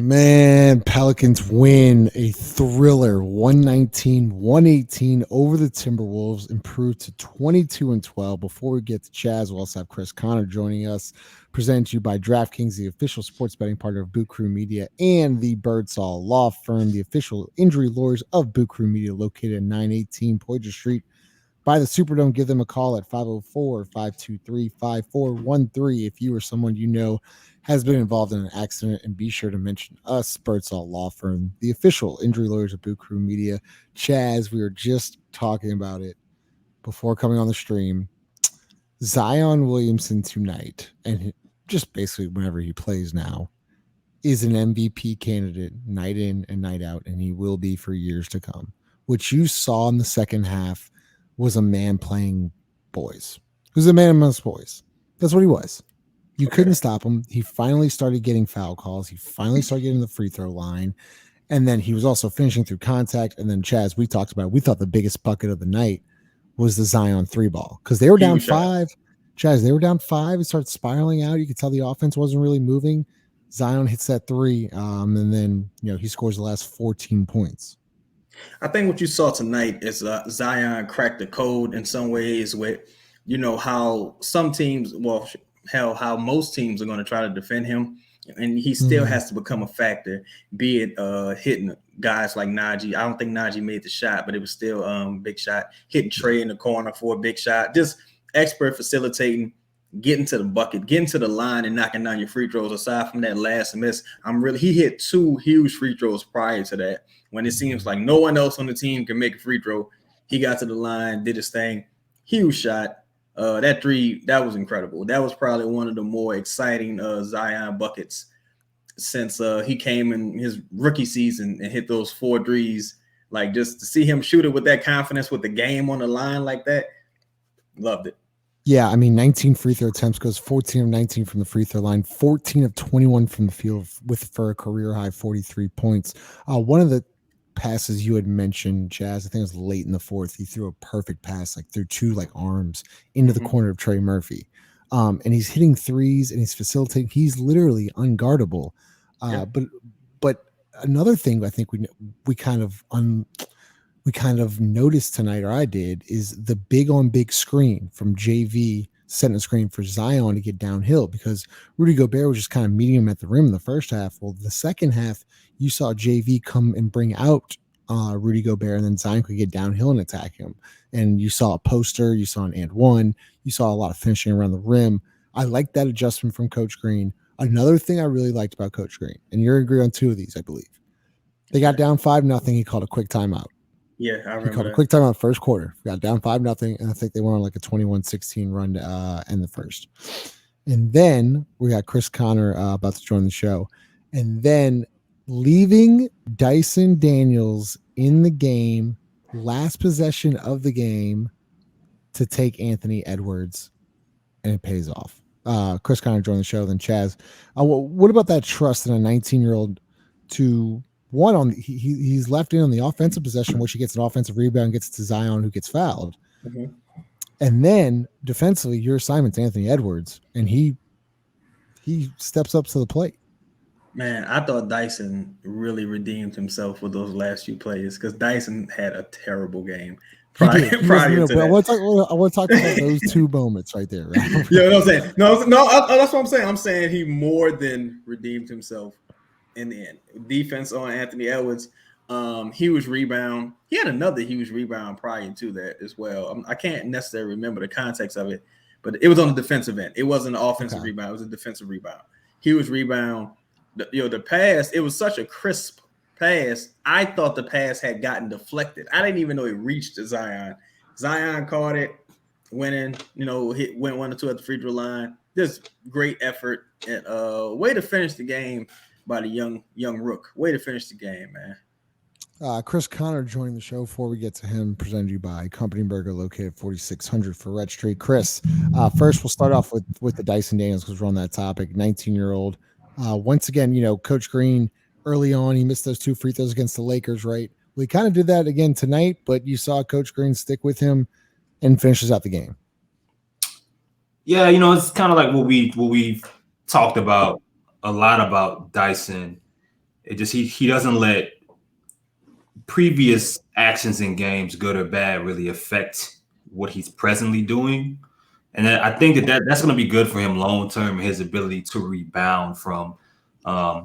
Man, Pelicans win a thriller 119-118 over the Timberwolves, improved to 22-12. Before we get to Chaz, we'll also have Chris Connor joining us. Presented to you by DraftKings, the official sports betting partner of Boot Crew Media, and the Birdsall Law Firm, the official injury lawyers of Boot Crew Media, located at 918 Poydras Street by the Superdome. Give them a call at 504-523-5413 if you or someone you know has been involved in an accident, and be sure to mention us, Birdsall Law Firm, the official injury lawyers of Boot Crew Media. Chaz, we were just talking about it before coming on the stream. Zion Williamson tonight, and just basically whenever he plays now, is an MVP candidate night in and night out, and he will be for years to come. What you saw in the second half was a man playing boys. He was a man amongst boys. That's what he was. You couldn't stop him. He finally started getting foul calls. He finally started getting the free throw line. And then he was also finishing through contact. And then, Chaz, we talked about it. We thought the biggest bucket of the night was the Zion three ball because they were down five. Chaz, they were down five. It started spiraling out. You could tell the offense wasn't really moving. Zion hits that three, and then he scores the last 14 points. I think what you saw tonight is Zion cracked the code in some ways with, how some teams, well, hell, how most teams are going to try to defend him. And he still has to become a factor, be it hitting guys like Najee. I don't think Najee made the shot, but it was still big shot. Hitting Trey in the corner for a big shot. Just expert facilitating, getting to the bucket, getting to the line and knocking down your free throws. Aside from that last miss, he hit two huge free throws prior to that. When it seems like no one else on the team can make a free throw, he got to the line, did his thing. Huge shot. That three, that was incredible. That was probably one of the more exciting Zion buckets since he came in his rookie season and hit those 4 threes. Like, just to see him shoot it with that confidence with the game on the line like that, loved it. Yeah, I mean, 19 free throw attempts, goes 14 of 19 from the free throw line, 14 of 21 from the field for a career high 43 points. One of the passes you had mentioned, Chaz, I think it was late in the fourth. He threw a perfect pass, like through two arms into the corner of Trey Murphy. And he's hitting threes and he's facilitating. He's literally unguardable. But another thing I think we kind of noticed tonight, or I did, is the big on big screen from JV setting a screen for Zion to get downhill, because Rudy Gobert was just kind of meeting him at the rim in the first half. Well, the second half, you saw JV come and bring out Rudy Gobert, and then Zion could get downhill and attack him. And you saw a poster, you saw an and one, you saw a lot of finishing around the rim. I like that adjustment from Coach Green. Another thing I really liked about Coach Green, and you're agreeing on two of these, I believe. They got down 5-0. He called a quick timeout. Yeah, I remember. He called a quick timeout first quarter. Got down 5-0, and I think they went on like a 21-16 run to end the first. And then we got Chris Connor about to join the show. And then leaving Dyson Daniels in the game, last possession of the game, to take Anthony Edwards, and it pays off. Chris Connor joined the show. Then Chaz, what about that trust in a 19-year-old to one on he's left in on the offensive possession, which he gets an offensive rebound, gets to Zion, who gets fouled. And then defensively, your assignment's Anthony Edwards, and he steps up to the plate. Man, I thought Dyson really redeemed himself with those last few plays, because Dyson had a terrible game prior to that. I want to talk about those two moments right there. Right? You know what I'm saying? No, that's what I'm saying. I'm saying he more than redeemed himself in the end. Defense on Anthony Edwards. Huge rebound. He had another huge rebound prior to that as well. I can't necessarily remember the context of it, but it was on the defensive end. It wasn't an offensive rebound. It was a defensive rebound. Huge rebound. The pass, it was such a crisp pass. I thought the pass had gotten deflected. I didn't even know it reached to Zion. Zion caught it, went in, went 1 or 2 at the free throw line. Just great effort and way to finish the game by the young rook. Way to finish the game, man. Chris Connor joining the show. Before we get to him, presented to you by Company Burger, located 4600 Ferret Street. Chris, first we'll start off with the Dyson Daniels, because we're on that topic. 19-year-old. Once again, Coach Green, early on, he missed those 2 free throws against the Lakers, right? We kind of did that again tonight, but you saw Coach Green stick with him and finishes out the game. Yeah, it's kind of like what we've talked about a lot about Dyson It just he doesn't let previous actions in games, good or bad, really affect what he's presently doing. And I think that's going to be good for him long term, his ability to rebound from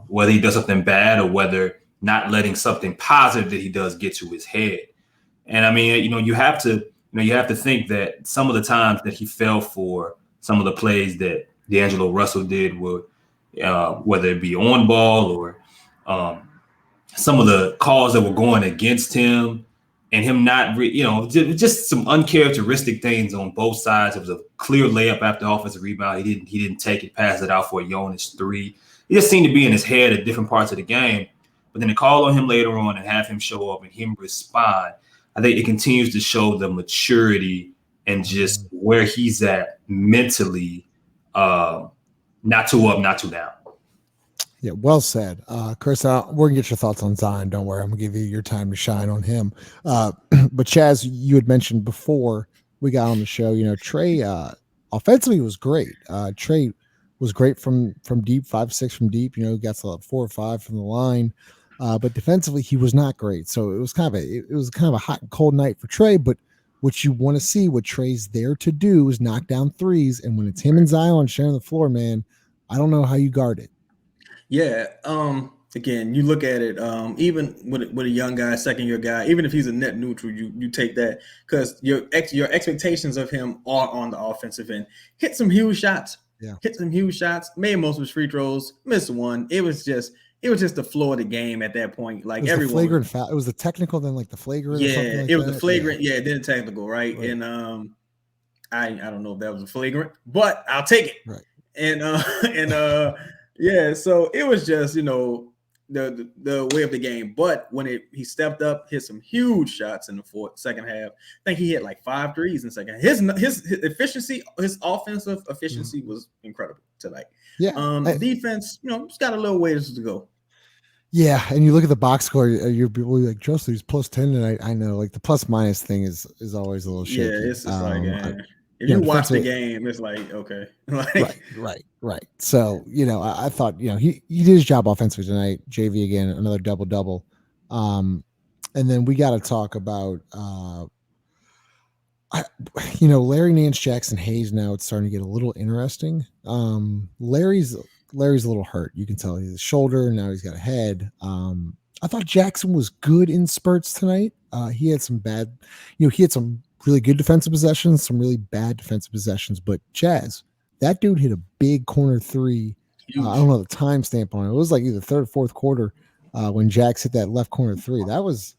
whether he does something bad or whether not letting something positive that he does get to his head. And I mean, you have to think that some of the times that he fell for some of the plays that DAngelo Russell did, whether it be on ball or some of the calls that were going against him, and him not, just some uncharacteristic things on both sides. It was a clear layup after offensive rebound. He didn't take it, pass it out for a Jonas 3. He just seemed to be in his head at different parts of the game. But then to call on him later on and have him show up and him respond, I think it continues to show the maturity and just where he's at mentally, not too up, not too down. Yeah, well said. Chris, we're going to get your thoughts on Zion. Don't worry. I'm going to give you your time to shine on him. But Chaz, you had mentioned before we got on the show, Trey offensively was great. Trey was great from deep, 5-6 from deep. He got 4 or 5 from the line. But defensively, he was not great. So it was kind of a hot and cold night for Trey. But what you want to see, what Trey's there to do, is knock down threes. And when it's him and Zion sharing the floor, man, I don't know how you guard it. Yeah. Again, you look at it, even with a young guy, second-year guy, even if he's a net neutral, you take that because your expectations of him are on the offensive end. Hit some huge shots. Yeah. Hit some huge shots. Made most of his free throws. Missed one. It was just the floor of the game at that point. Like it was everyone. The flagrant foul. It was the technical, then like the flagrant. Yeah, or something like it was that. the flagrant. Yeah, then technical, right? And I don't know if that was a flagrant, but I'll take it. Right. Yeah, so it was just, the way of the game. But when he stepped up, hit some huge shots in the second half. I think he hit like 5 threes in the second half. His efficiency, his offensive efficiency was incredible tonight. Yeah. Defense, it's got a little ways to go. Yeah, and you look at the box score, you're really like, Justin, he's plus 10 tonight. I know, like the plus minus thing is always a little shaky. Yeah, it's just if you watch the game, it's like, okay. Right. So, I thought, he did his job offensively tonight. JV again, another double-double. And then we got to talk about, Larry Nance, Jaxson Hayes. Now it's starting to get a little interesting. Larry's a little hurt. You can tell he's a shoulder. Now he's got a head. I thought Jaxson was good in spurts tonight. He had some bad, he had some really good defensive possessions, some really bad defensive possessions. But Chaz, that dude hit a big corner 3. I don't know the timestamp on it. It was like either third or fourth quarter when Jax hit that left corner 3. That was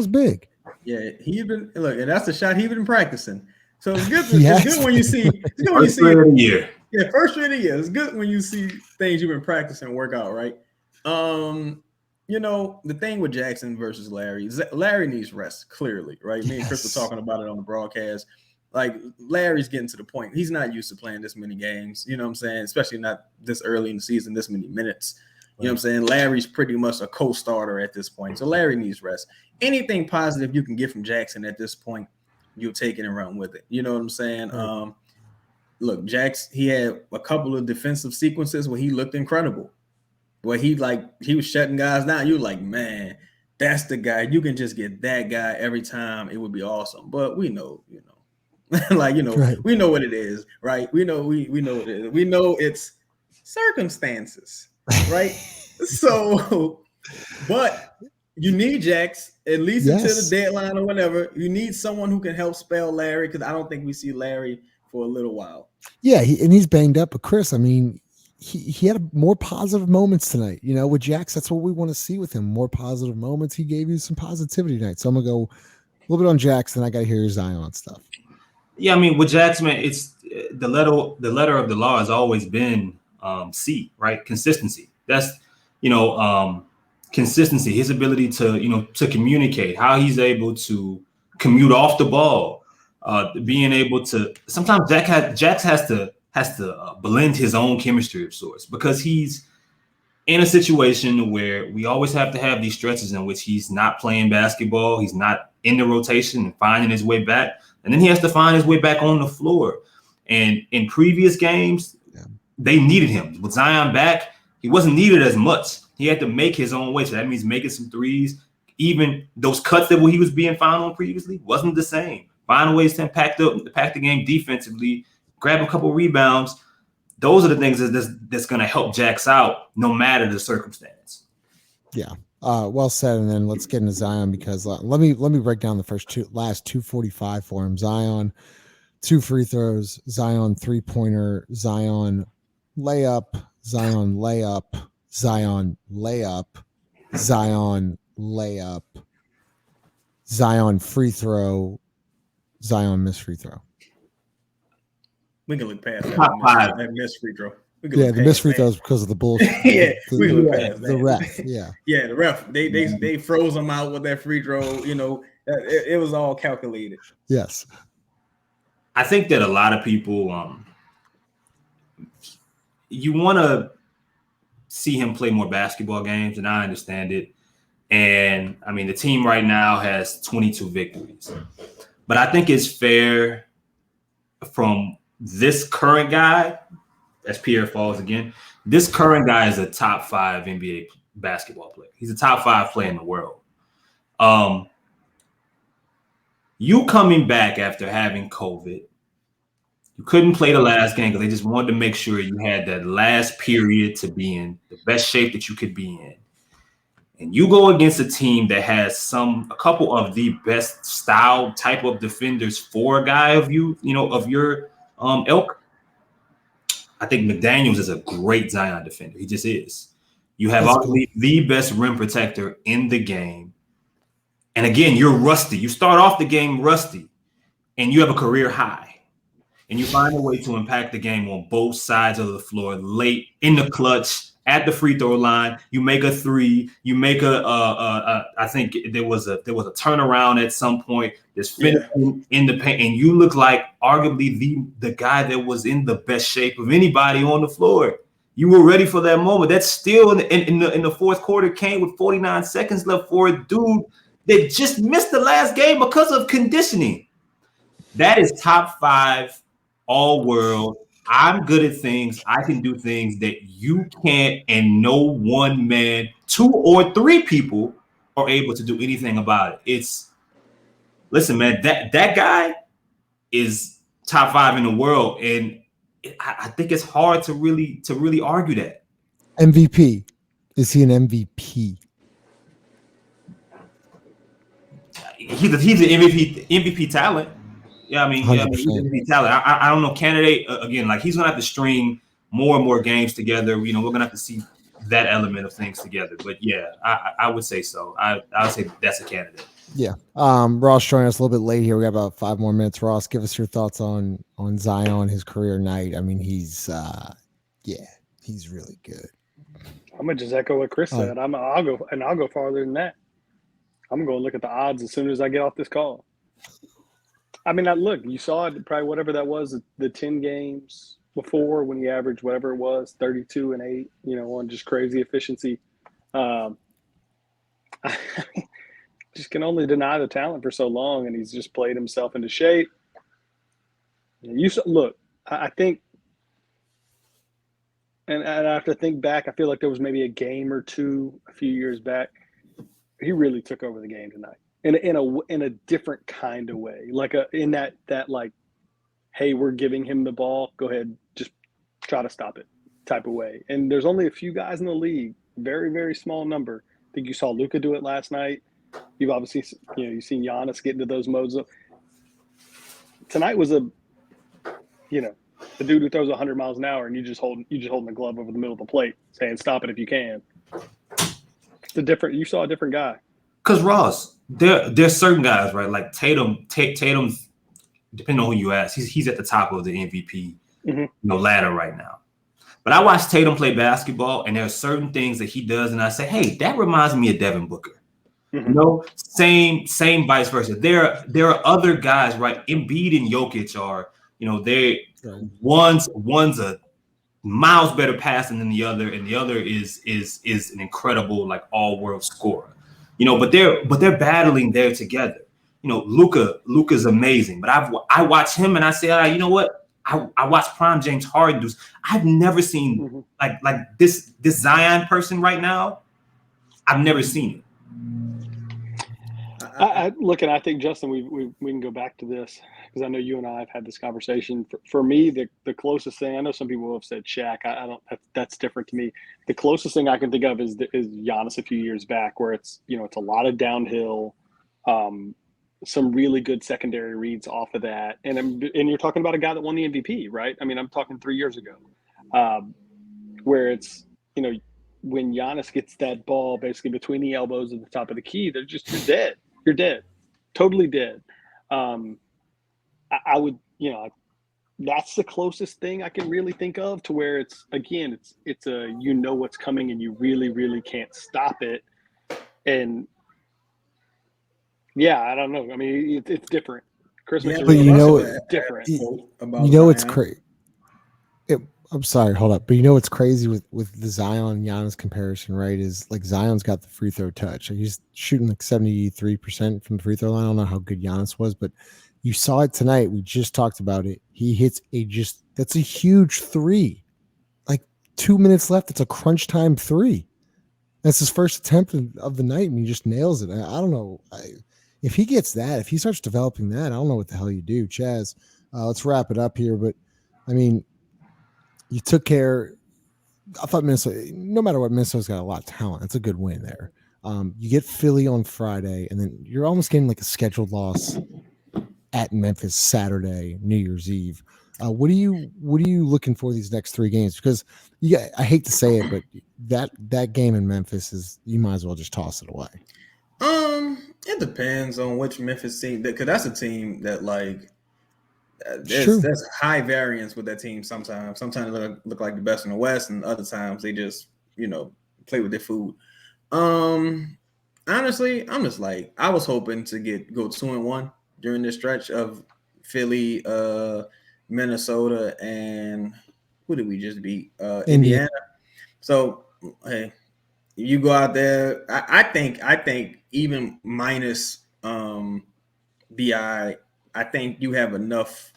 big. Yeah, and that's the shot he's been practicing. So it's good. It's good when you see. It's good when you see. Yeah, first year of the year. It's good when you see things you've been practicing work out, right? The thing with Jaxson versus Larry needs rest, clearly, right? Me and Chris were talking about it on the broadcast. Like, Larry's getting to the point. He's not used to playing this many games, you know what I'm saying? Especially not this early in the season, this many minutes. You know what I'm saying? Larry's pretty much a co-starter at this point. So Larry needs rest. Anything positive you can get from Jaxson at this point, you'll take it and run with it. You know what I'm saying? Right. Look, Jax, he had a couple of defensive sequences where he looked incredible. Where he was shutting guys down. You were like, man, that's the guy. You can just get that guy every time. It would be awesome. But we know, right. We know what it is, right? We know what it is. We know it's circumstances, right? So, but you need Jax at least until the deadline or whatever. You need someone who can help spell Larry, because I don't think we see Larry for a little while. Yeah, he's banged up. But Chris, I mean, he had more positive moments tonight. With Jax, that's what we want to see with him. More positive moments. He gave you some positivity tonight. So I'm gonna go a little bit on Jax, then I got to hear your Zion stuff. Yeah, I mean, with Jax, man, it's the letter of the law has always been C, right? Consistency. That's consistency. His ability to communicate, how he's able to commute off the ball, being able to. Sometimes Jax has to blend his own chemistry of sorts, because he's in a situation where we always have to have these stretches in which he's not playing basketball, he's not in the rotation and finding his way back, and then he has to find his way back on the floor. And in previous games, they needed him. With Zion back, he wasn't needed as much. He had to make his own way. So that means making some threes. Even those cuts that he was being fouled on previously wasn't the same. Finding ways to impact the game defensively, grab a couple rebounds. Those are the things that's going to help Jax out no matter the circumstance. Yeah. Well said. And then let's get into Zion, because let me break down the last 245 for him. Zion, 2 free throws, Zion 3-pointer, Zion layup, Zion layup, Zion layup, Zion layup, Zion free throw, Zion missed free throw. We can look past that missed free throw. Yeah, the missed free throws because of the bullshit. Yeah, we can look past the ref. Yeah, yeah, the ref. They froze him out with that free throw. You know, it was all calculated. Yes, I think that a lot of people, you want to see him play more basketball games, and I understand it. And I mean, the team right now has 22 victories, but I think it's fair from this current guy. That's Pierre Falls again. This current guy is a top 5 NBA basketball player. He's a top 5 player in the world. You coming back after having COVID, you couldn't play the last game because they just wanted to make sure you had that last period to be in the best shape that you could be in. And you go against a team that has a couple of the best style type of defenders for a guy of your ilk. I think McDaniels is a great Zion defender. He just is. You have obviously the best rim protector in the game. And again, you're rusty. You start off the game rusty, and you have a career high. And you find a way to impact the game on both sides of the floor, late in the clutch, at the free throw line. You make a 3. You make I think there was a turnaround at some point. There's finishing in the paint, and you look like arguably the guy that was in the best shape of anybody on the floor. You were ready for that moment. That's still in the fourth quarter came with 49 seconds left for a dude that just missed the last game because of conditioning. That is top 5 all world. I'm good at things. I can do things that you can't, and no one man, 2 or 3 people are able to do anything about it. Listen, man, that guy is top 5 in the world, and I think it's hard to really argue that. MVP. Is he an MVP? He's an MVP talent. Yeah, I mean, he's an MVP talent. I don't know candidate again. Like, he's gonna have to string more and more games together. You know, we're gonna have to see that element of things together. But yeah, I would say so. I would say that's a candidate. Yeah. Ross joining us a little bit late here. We got about 5 more minutes. Ross, give us your thoughts on Zion, his career night. I mean, he's really good. I'm gonna just echo what Chris said. I'll go farther than that. I'm gonna go look at the odds as soon as I get off this call. I mean, look, you saw it probably whatever that was, the 10 games before when he averaged whatever it was, 32 and 8, on just crazy efficiency. I just can only deny the talent for so long, and he's just played himself into shape. I think, and I have to think back, I feel like there was maybe a game or two a few years back. He really took over the game tonight. In a different kind of way, like in that like, hey, we're giving him the ball, go ahead, just try to stop it type of way. And there's only a few guys in the league, very, very small number. I think you saw Luka do it last night. You've obviously, you've seen Giannis get into those modes. Tonight was the dude who throws 100 miles an hour, and you just holding the glove over the middle of the plate, saying stop it if you can. You saw a different guy. Because Ross, there's certain guys, right? Like Tatum's, depending on who you ask, he's at the top of the MVP ladder right now. But I watch Tatum play basketball, and there are certain things that he does, and I say, hey, that reminds me of Devin Booker. Same vice versa. There are other guys, right? Embiid and Jokic are, one's a miles better passing than the other, and the other is an incredible, like, all-world scorer. But they're battling there together. Luka's amazing, but I watch him and I say, you know what? I watch prime James Harden do. I've never seen like this Zion person right now I've never seen it. I look, and I think, Justin, we can go back to this because I know you and I have had this conversation. For me, the closest thing, I know some people have said Shaq. I don't. That's different to me. The closest thing I can think of is Giannis a few years back, where it's a lot of downhill, some really good secondary reads off of that, and you're talking about a guy that won the MVP, right? I mean, I'm talking 3 years ago, where it's when Giannis gets that ball basically between the elbows at the top of the key, you're dead. You're dead, totally dead. I would, that's the closest thing I can really think of to where it's a what's coming and you really, really can't stop it. And yeah, I don't know. I mean, it's different. Christmas, but it's different. It's crazy. I'm sorry, hold up. But what's crazy with the Zion Giannis comparison, right? Is like Zion's got the free throw touch. Like he's shooting like 73% from the free throw line. I don't know how good Giannis was, but you saw it tonight. We just talked about it. He hits that's a huge three. Like 2 minutes left. It's a crunch time three. That's his first attempt of the night, and he just nails it. I don't know if he gets that. If he starts developing that, I don't know what the hell you do, Chaz. Let's wrap it up here, but I mean. You took care. I thought Minnesota, no matter what, Minnesota's got a lot of talent. It's a good win there. You get Philly on Friday, and then you're almost getting like a scheduled loss at Memphis Saturday, New Year's Eve. What are you looking for these next 3 games? Because I hate to say it, but that game in Memphis is, you might as well just toss it away. It depends on which Memphis team, because that's a team that like. There's high variance with that team sometimes. Sometimes they look like the best in the West, and other times they just, play with their food. Honestly, I'm just like, I was hoping to go 2-1 during this stretch of Philly, Minnesota, and who did we just beat? Indiana. So, hey, you go out there. I think even minus BI, I think you have enough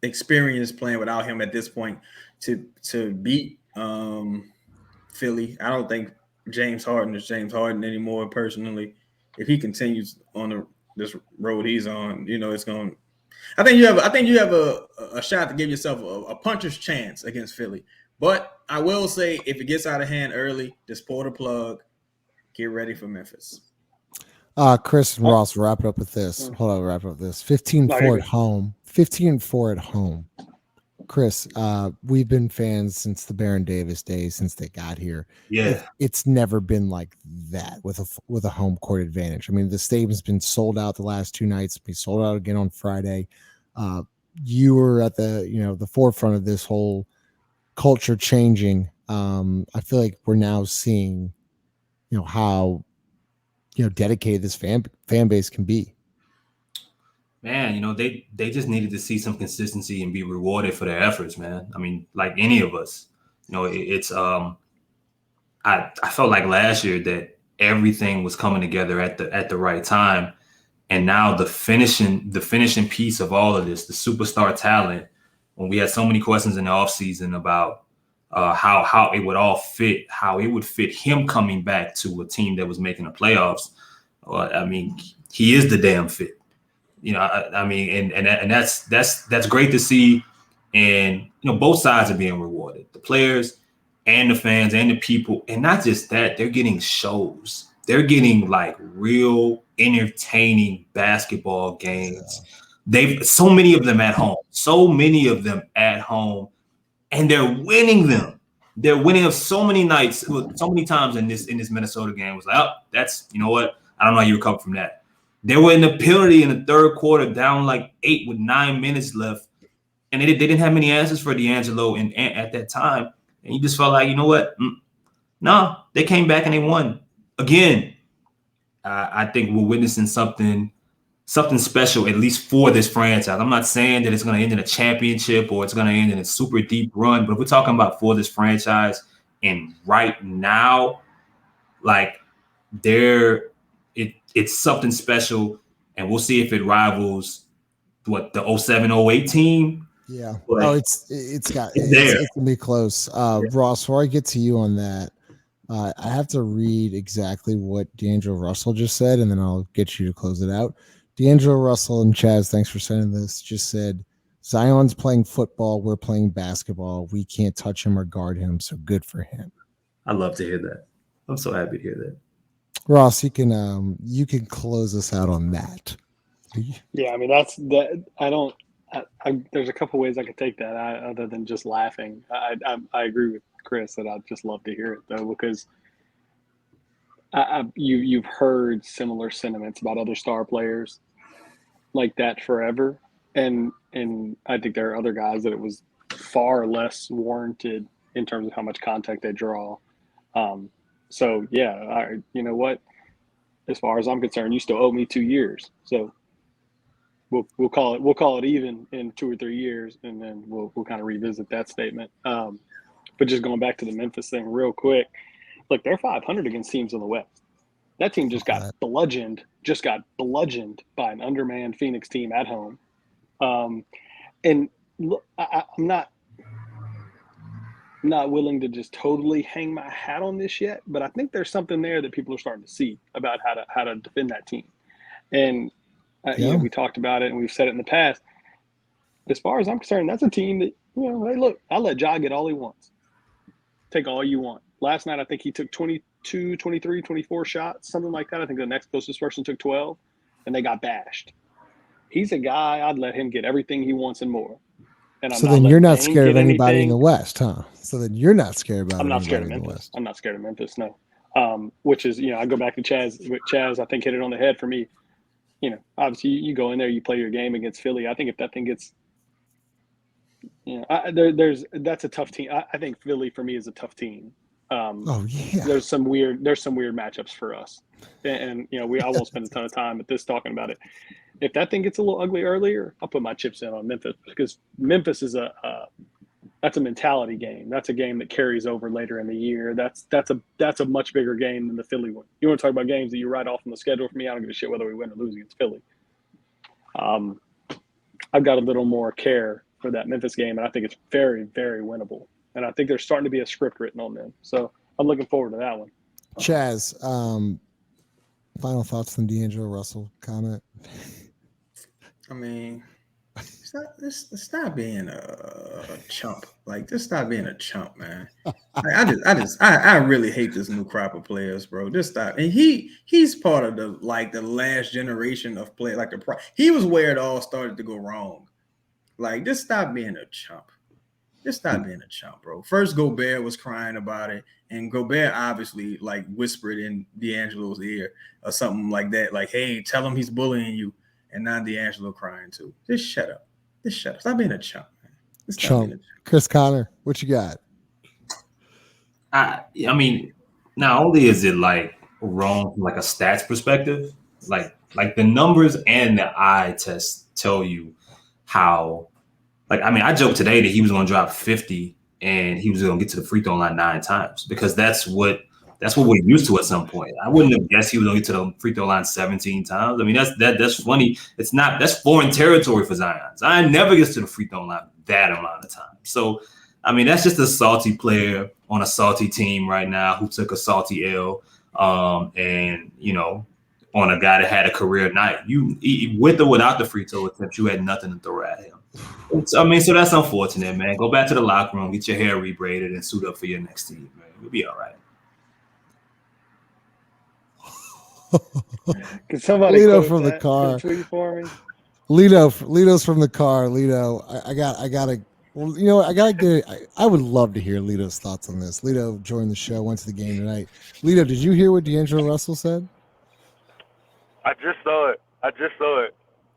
experience playing without him at this point to beat Philly. I don't think James Harden is James Harden anymore. Personally, if he continues on this road he's on, it's going. I think you have a shot to give yourself a puncher's chance against Philly. But I will say, if it gets out of hand early, just pull the plug. Get ready for Memphis. Chris and Ross, wrap it up with this. Hold on, wrap it up with this. 15-4 at home. 15-4 at home. Chris, we've been fans since the Baron Davis days, since they got here. Yeah, it's never been like that with a home court advantage. I mean, the stadium's been sold out the last 2 nights. Be sold out again on Friday. You were at the forefront of this whole culture changing. I feel like we're now seeing, how dedicated this fan base can be. Man, they just needed to see some consistency and be rewarded for their efforts, man. I mean, like any of us, it's I felt like last year that everything was coming together at the right time, and now the finishing piece of all of this, the superstar talent. When we had so many questions in the offseason about how it would all fit, how it would fit him coming back to a team that was making the playoffs. I mean, he is the damn fit. I mean, and that's great to see. And, both sides are being rewarded, the players and the fans and the people. And not just that, they're getting shows. They're getting like real entertaining basketball games. So many of them at home, and they're winning them. They're winning them so many nights, so many times in this Minnesota game. It was like, oh, that's, I don't know how you recover from that. They were in the penalty in the third quarter, down like 8 with 9 minutes left. And they didn't have many answers for DAngelo at that time. And you just felt like, no, they came back and they won. Again, I think we're witnessing something special, at least for this franchise. I'm not saying that it's going to end in a championship or it's going to end in a super deep run, but if we're talking about for this franchise and right now, like it's something special, and we'll see if it rivals the 07-08 team. Yeah. But it's gonna be close. Ross, before I get to you on that, I have to read exactly what DAngelo Russell just said, and then I'll get you to close it out. DAngelo Russell and Chaz, thanks for sending this, just said, Zion's playing football. We're playing basketball. We can't touch him or guard him, so good for him. I love to hear that. I'm so happy to hear that. Ross, you can close us out on that. Yeah, I mean that's that. There's a couple ways I could take that other than just laughing. I agree with Chris that I'd just love to hear it though, because you've heard similar sentiments about other star players like that forever, and I think there are other guys that it was far less warranted in terms of how much contact they draw. So yeah, you know what? As far as I'm concerned, you still owe me 2 years. So we'll call it even in 2 or 3 years, and then we'll kind of revisit that statement. But just going back to the Memphis thing real quick, look, they're 500 against teams in the West. That team just got bludgeoned by an undermanned Phoenix team at home. And look, I'm not willing to just totally hang my hat on this yet, but I think there's something there that people are starting to see about how to defend that team. And you know, we talked about it and we've said it in the past. As far as I'm concerned, that's a team that, you know, hey, look, I'll let Ja get all he wants. Take all you want. Last night, I think he took 22, 23, 24 shots, something like that. I think the next closest person took 12, and they got bashed. He's a guy, I'd let him get everything he wants and more. And so then you're not scared of anybody in the West, huh? So then you're not scared about. I'm not scared of Memphis. I'm not scared of Memphis, no. Which is, you know, I go back to Chaz. Chaz, I think, hit it on the head for me. You know, obviously you go in there, you play your game against Philly. I think if that thing gets, you know, that's a tough team. I think Philly for me is a tough team. There's some weird matchups for us, and you know, I won't spend a ton of time at this talking about it. If that thing gets a little ugly earlier, I'll put my chips in on Memphis, because Memphis is that's a mentality game. That's a game that carries over later in the year. That's a much bigger game than the Philly one. You want to talk about games that you write off on the schedule for me? I don't give a shit whether we win or lose against Philly. I've got a little more care for that Memphis game, and I think it's very, very winnable. And I think there's starting to be a script written on them. So I'm looking forward to that one. Chaz, final thoughts on DAngelo Russell comment? I mean, stop being a chump. Like, just stop being a chump, man. Like, I really hate this new crop of players, bro. Just stop. And he's part of the last generation of play. Like he was where it all started to go wrong. Like, just stop being a chump. Just stop being a chump, bro. First, Gobert was crying about it, and Gobert obviously whispered in DAngelo's ear or something like that, like, "Hey, tell him he's bullying you." And now DAngelo crying too. Just shut up. Just shut up. Stop being a chump, man. Chump. Chris Connor, what you got? I mean, not only is it wrong from a stats perspective, like the numbers and the eye test tell you how. I joked today that he was going to drop 50 and he was going to get to the free throw line 9 times, because that's what we're used to at some point. I wouldn't have guessed he was going to get to the free throw line 17 times. I mean, that's funny. That's foreign territory for Zion. Zion never gets to the free throw line that amount of time. So, I mean, that's just a salty player on a salty team right now who took a salty L, and, you know, on a guy that had a career night. You, with or without the free throw attempt, you had nothing to throw at him. So that's unfortunate, man. Go back to the locker room, get your hair rebraided, and suit up for your next team, man. You'll be all right. Can somebody Lito from the car tweet for me? Lito's from the car. Lito, I gotta. Well, you know, I gotta get. I would love to hear Lito's thoughts on this. Lito joined the show, went to the game tonight. Lito, did you hear what DAngelo Russell said? I just saw it.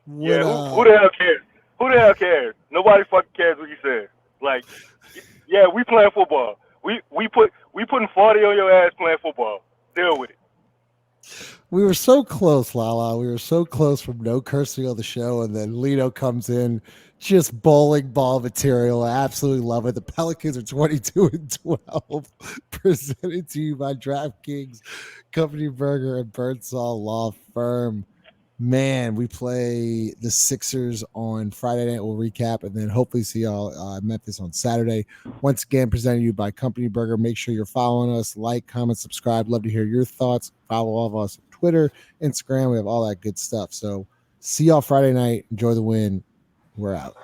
Yeah, who the hell cares? Who the hell cares? Nobody fucking cares what you said. Like, yeah, we playing football. We putting 40 on your ass playing football. Deal with it. We were so close, Lala. We were so close from no cursing on the show, and then Lito comes in, just bowling ball material. I absolutely love it. The Pelicans are 22-12, presented to you by DraftKings, Company Burger, and Birdsall Law Firm. Man, we play the Sixers on Friday night. We'll recap and then hopefully see y'all Memphis on Saturday. Once again, presented to you by Company Burger. Make sure you're following us, like, comment, subscribe. Love to hear your thoughts. Follow all of us on Twitter, Instagram. We have all that good stuff. So see y'all Friday night. Enjoy the win. We're out.